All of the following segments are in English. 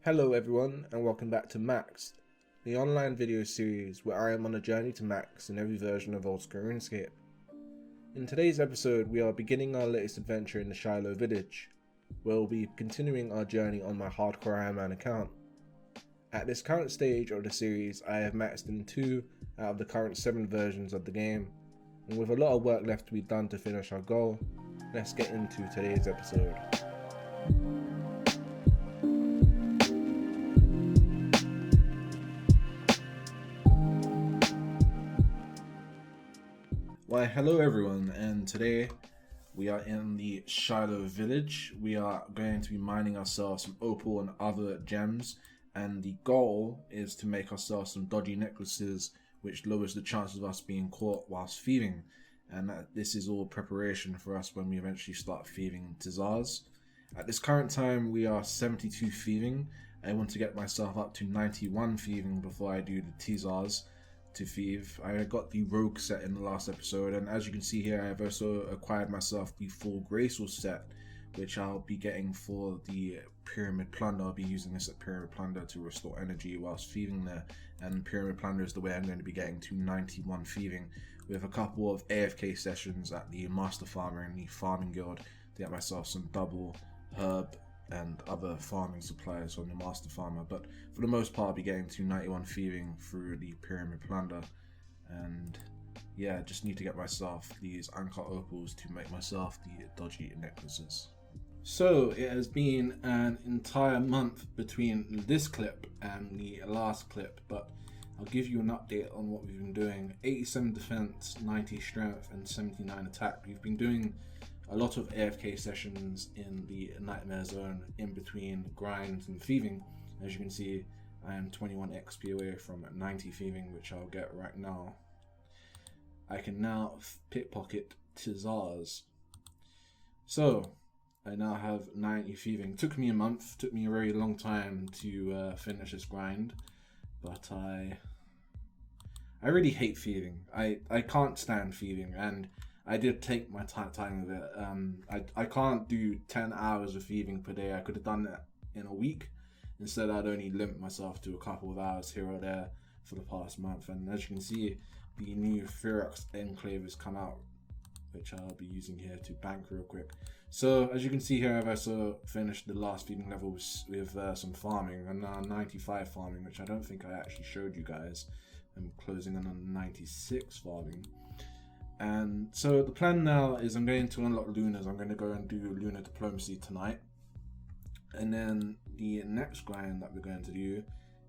Hello everyone and welcome back to Max, the online video series where I am on a journey to Max in every version of Oldschool Runescape. In today's episode we are beginning our latest adventure in the Shiloh village, where we'll be continuing our journey on my hardcore Ironman account. At this current stage of the series I have maxed in 2 out of the current 7 versions of the game, and with a lot of work left to be done to finish our goal, let's get into today's episode. Why hello everyone, and today we are in the Shiloh village. We are going to be mining ourselves some opal and other gems, and the goal is to make ourselves some dodgy necklaces which lowers the chances of us being caught whilst thieving, and this is all preparation for us when we eventually start thieving Tizars. At this current time we are 72 thieving. I want to get myself up to 91 thieving before I do the Tizars to thieve. I got the rogue set in the last episode, and as you can see here I have also acquired myself the full graceful set, which I'll be getting for the pyramid plunder. I'll be using this at pyramid plunder to restore energy whilst thieving there, and pyramid plunder is the way I'm going to be getting to 91 thieving, with a couple of AFK sessions at the master farmer and the farming guild to get myself some double herb and other farming supplies on the master farmer. But for the most part I'll be getting to 91 thieving through the pyramid plunder, and yeah, just need to get myself these uncut opals to make myself the dodgy necklaces. So it has been an entire month between this clip and the last clip, but I'll give you an update on what we've been doing. 87 defense, 90 strength and 79 attack. We've been doing a lot of AFK sessions in the nightmare zone in between grinds and thieving. As you can see, I am 21 XP away from 90 thieving, which I'll get right now. I can now pickpocket Tizars. So I now have 90 thieving. Took me a month, took me a very long time to finish this grind, but I really hate thieving. I can't stand thieving, and I did take my time with it. I can't do 10 hours of thieving per day. I could have done that in a week. Instead, I'd only limit myself to a couple of hours here or there for the past month. And as you can see, the new Ferox Enclave has come out, which I'll be using here to bank real quick. So as you can see here, I've also finished the last thieving level with some farming. I'm now 95 farming, which I don't think I actually showed you guys. I'm closing in on 96 farming. And so the plan now is I'm going to unlock Lunas. I'm going to go and do Lunar Diplomacy tonight. And then the next grind that we're going to do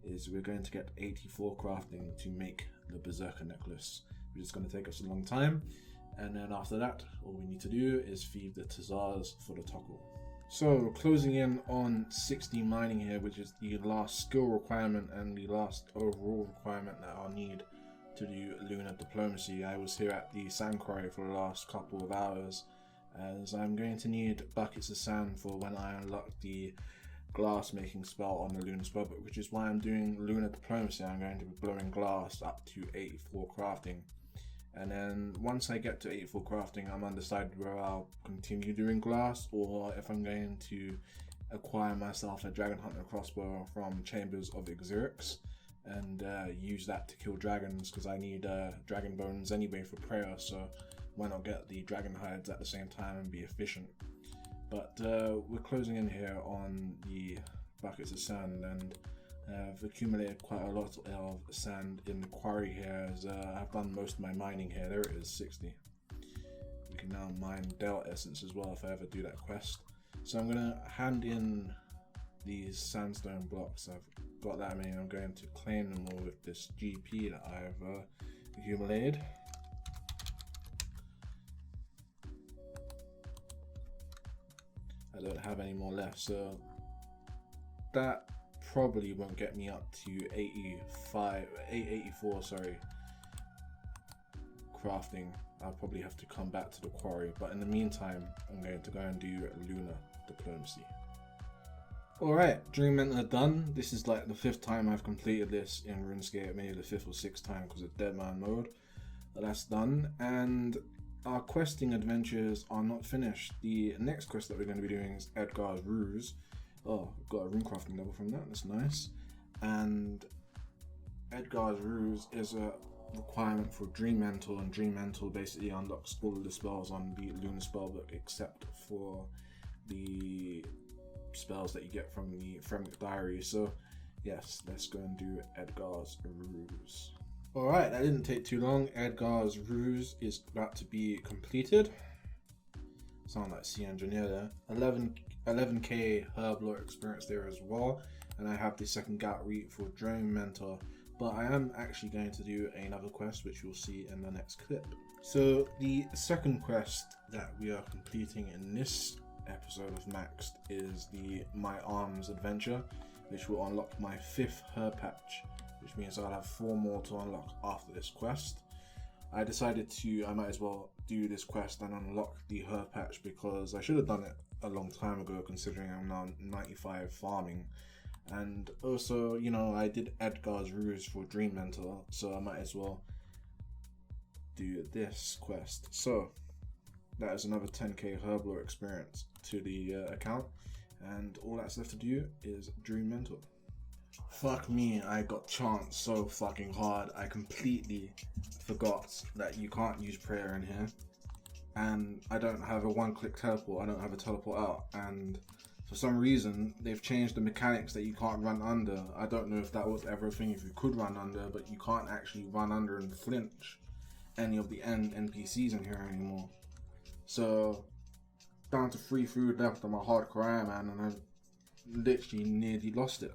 is we're going to get 84 crafting to make the Berserker necklace, which is going to take us a long time. And then after that, all we need to do is feed the Tizars for the toggle. So closing in on 60 mining here, which is the last skill requirement and the last overall requirement that I'll need to do Lunar Diplomacy. I was here at the sand quarry for the last couple of hours, as I'm going to need buckets of sand for when I unlock the glass making spell on the Lunar Spellbook, which is why I'm doing Lunar Diplomacy. I'm going to be blowing glass up to 84 crafting, and then once I get to 84 crafting I'm undecided whether I'll continue doing glass or if I'm going to acquire myself a Dragon Hunter crossbow from Chambers of Xerix and use that to kill dragons, because I need dragon bones anyway for prayer, so why not get the dragon hides at the same time and be efficient. But we're closing in here on the buckets of sand, and I've accumulated quite a lot of sand in the quarry here, as I've done most of my mining here. There it is, 60. We can now mine Delta Essence as well if I ever do that quest. So I'm going to hand in these sandstone blocks. I've got that many. I'm going to claim them all with this GP that I've accumulated. I don't have any more left, so that probably won't get me up to 884 crafting. I'll probably have to come back to the quarry, but in the meantime I'm going to go and do Lunar Diplomacy. Alright, Dream Mentor done. This is like the 5th time I've completed this in RuneScape, maybe the 5th or 6th time because of Deadman mode. But that's done, and our questing adventures are not finished. The next quest that we're going to be doing is Edgar's Ruse, Oh, got a rune crafting level from that. That's nice. And Edgar's Ruse is a requirement for Dream Mental, and Dream Mental basically unlocks all of the spells on the Lunar Spellbook except for the spells that you get from the Fremdek Diary. So yes, let's go and do Edgar's Ruse. Alright, that didn't take too long. Edgar's Ruse is about to be completed. Sound like Sea Engineer there. 11k herb lore experience there as well. And I have the second Gout Reap for Dream Mentor. But I am actually going to do another quest, which you'll see in the next clip. So the second quest that we are completing in this episode of Maxed is the My Arms adventure, which will unlock my 5th herb patch, which means I'll have 4 more to unlock after this quest. I decided I might as well do this quest and unlock the herb patch because I should have done it a long time ago, considering I'm now 95 farming. And also, you know, I did Edgar's Ruse for Dream Mentor, so I might as well do this quest. So that is another 10k herb lore experience to the account, and all that's left to do is Dream Mentor. Fuck me, I got chanced so fucking hard. I completely forgot that you can't use prayer in here, and I don't have a one-click teleport. I don't have a teleport out, and for some reason they've changed the mechanics that you can't run under. I don't know if that was ever a thing if you could run under, but you can't actually run under and flinch any of the NPCs in here anymore. So down to 3 food left on my hardcore Ironman, and I literally nearly lost it.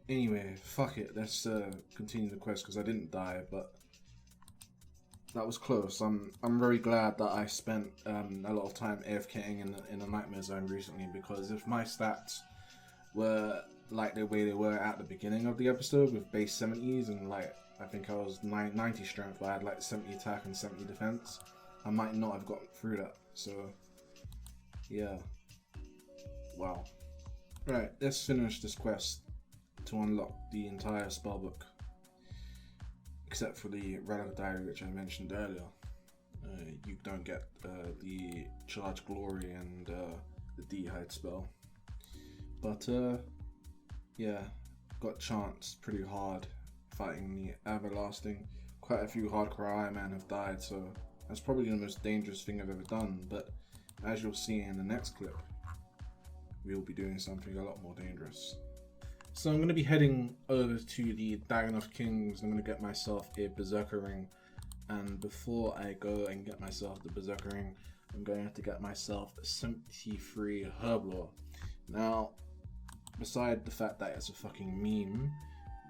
Anyway, fuck it, let's continue the quest because I didn't die, but that was close. I'm very glad that I spent a lot of time AFKing in a nightmare zone recently, because if my stats were like the way they were at the beginning of the episode with base 70s and like I think I was 90 strength, but I had like 70 attack and 70 defense, I might not have gotten through that. So yeah, wow. Right, let's finish this quest to unlock the entire spellbook, except for the Relic Diary, which I mentioned earlier. You don't get the Charge Glory and the Dehyde spell. But yeah, got chanced pretty hard fighting the Everlasting. Quite a few hardcore Ironman have died, so that's probably the most dangerous thing I've ever done. But as you'll see in the next clip, we'll be doing something a lot more dangerous. So I'm going to be heading over to the Dagon of Kings. I'm going to get myself a Berserker ring, and before I go and get myself the Berserker ring, I'm going to get myself 73 herb lore. Now, beside the fact that it's a fucking meme,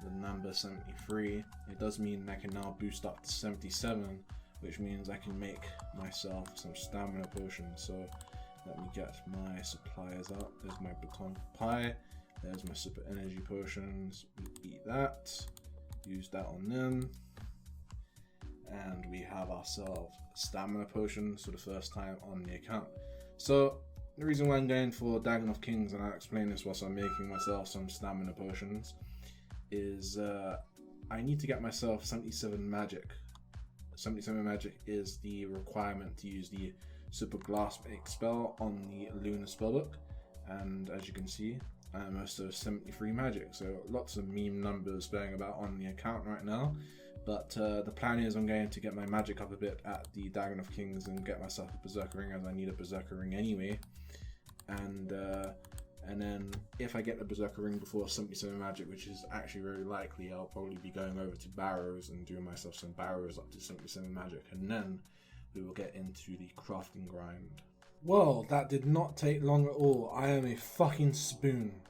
the number 73, it does mean I can now boost up to 77, which means I can make myself some stamina potions. So let me get my supplies out. There's my baton pie. There's my super energy potions. We eat that, use that on them, and we have ourselves stamina potions for the first time on the account. So the reason why I'm going for Dagon of Kings, and I'll explain this whilst I'm making myself some stamina potions, is I need to get myself 77 magic. 77 magic is the requirement to use the super glass make spell on the Lunar Spellbook, and as you can see, I'm also 73 magic, so lots of meme numbers going about on the account right now. But the plan is I'm going to get my magic up a bit at the Dagon of Kings and get myself a Berserker ring, as I need a Berserker ring anyway. And then if I get the Berserker ring before 77 magic, which is actually very likely, I'll probably be going over to Barrows and doing myself some Barrows up to 77 magic, and then we will get into the crafting grind. Well, that did not take long at all. I am a fucking spoon.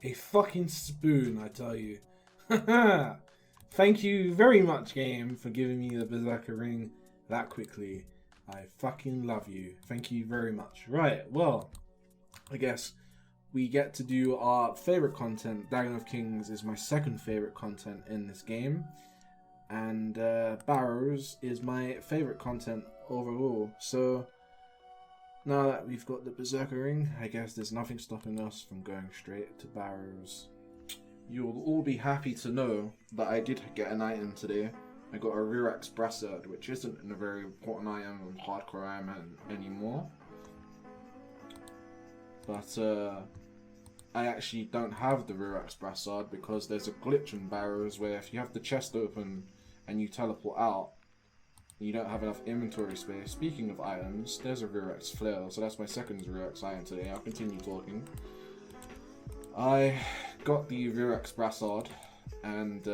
A fucking spoon, I tell you. Thank you very much, game, for giving me the Berserker ring that quickly. I fucking love you. Thank you very much. Right, well, I guess we get to do our favorite content. Dagon of Kings is my second favorite content in this game. And Barrows is my favorite content overall. So now that we've got the Berserker ring, I guess there's nothing stopping us from going straight to Barrows. You'll all be happy to know that I did get an item today. I got a Rirax Brassard, which isn't a very important item on Hardcore Ironman anymore. but I actually don't have the Rurax Brassard because there's a glitch in Barrows where if you have the chest open and you teleport out, you don't have enough inventory space. Speaking of items, there's a Rurax Flail, so that's my second Rurax item today. I'll continue talking. I got the Rurax Brassard, and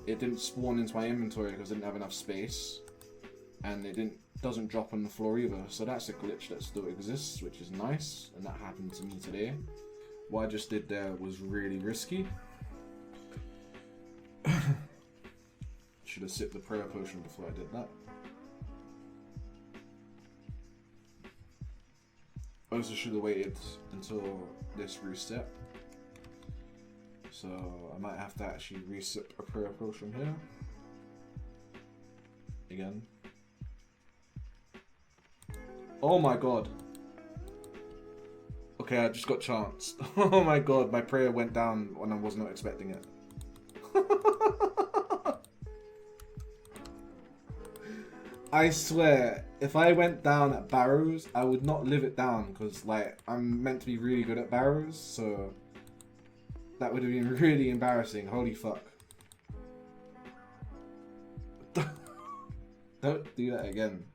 it didn't spawn into my inventory because I didn't have enough space, and it doesn't drop on the floor either. So that's a glitch that still exists, which is nice, and that happened to me today. What I just did there was really risky. Should have sipped the prayer potion before I did that. Also should have waited until this reset. So I might have to actually resip a prayer potion here. Again. Oh my god. Okay, I just got chanced. Oh my god, my prayer went down when I was not expecting it. I swear, if I went down at Barrows, I would not live it down because, like, I'm meant to be really good at Barrows, so that would have been really embarrassing. Holy fuck. Don't do that again.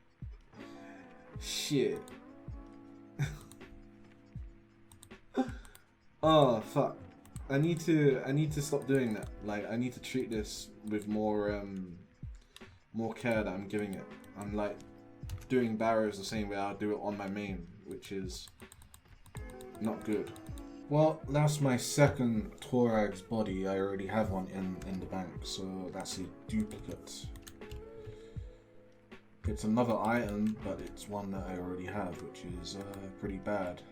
Shit. Oh fuck. I need to stop doing that. Like, I need to treat this with more care that I'm giving it. I'm like doing Barrows the same way I'll do it on my main, which is not good. Well, that's my second Torag's body. I already have one in the bank, so that's a duplicate. It's another item, but it's one that I already have, which is pretty bad.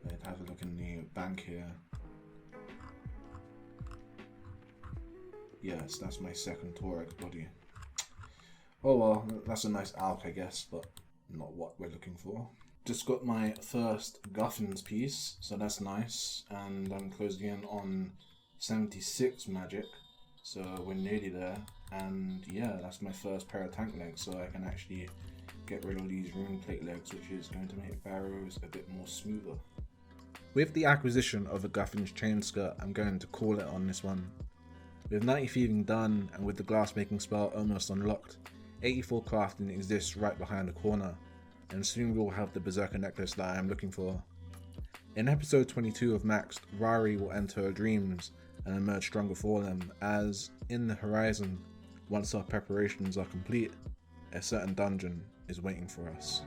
I'd have a look in the bank here. Yes, that's my second Torag's body. Oh well, that's a nice alch, I guess, but not what we're looking for. Just got my first Guffin's piece, so that's nice, and I'm closing in on 76 magic, so we're nearly there. And yeah, that's my first pair of tank legs, so I can actually get rid of these rune plate legs, which is going to make Barrows a bit more smoother. With the acquisition of a Guffin's chain skirt, I'm going to call it on this one. With 90 thieving done, and with the glass making spell almost unlocked, 84 crafting exists right behind the corner, and soon we'll have the Berserker necklace that I am looking for. In episode 22 of Maxed, Rari will enter her dreams and emerge stronger for them, as in the horizon, once our preparations are complete, a certain dungeon is waiting for us.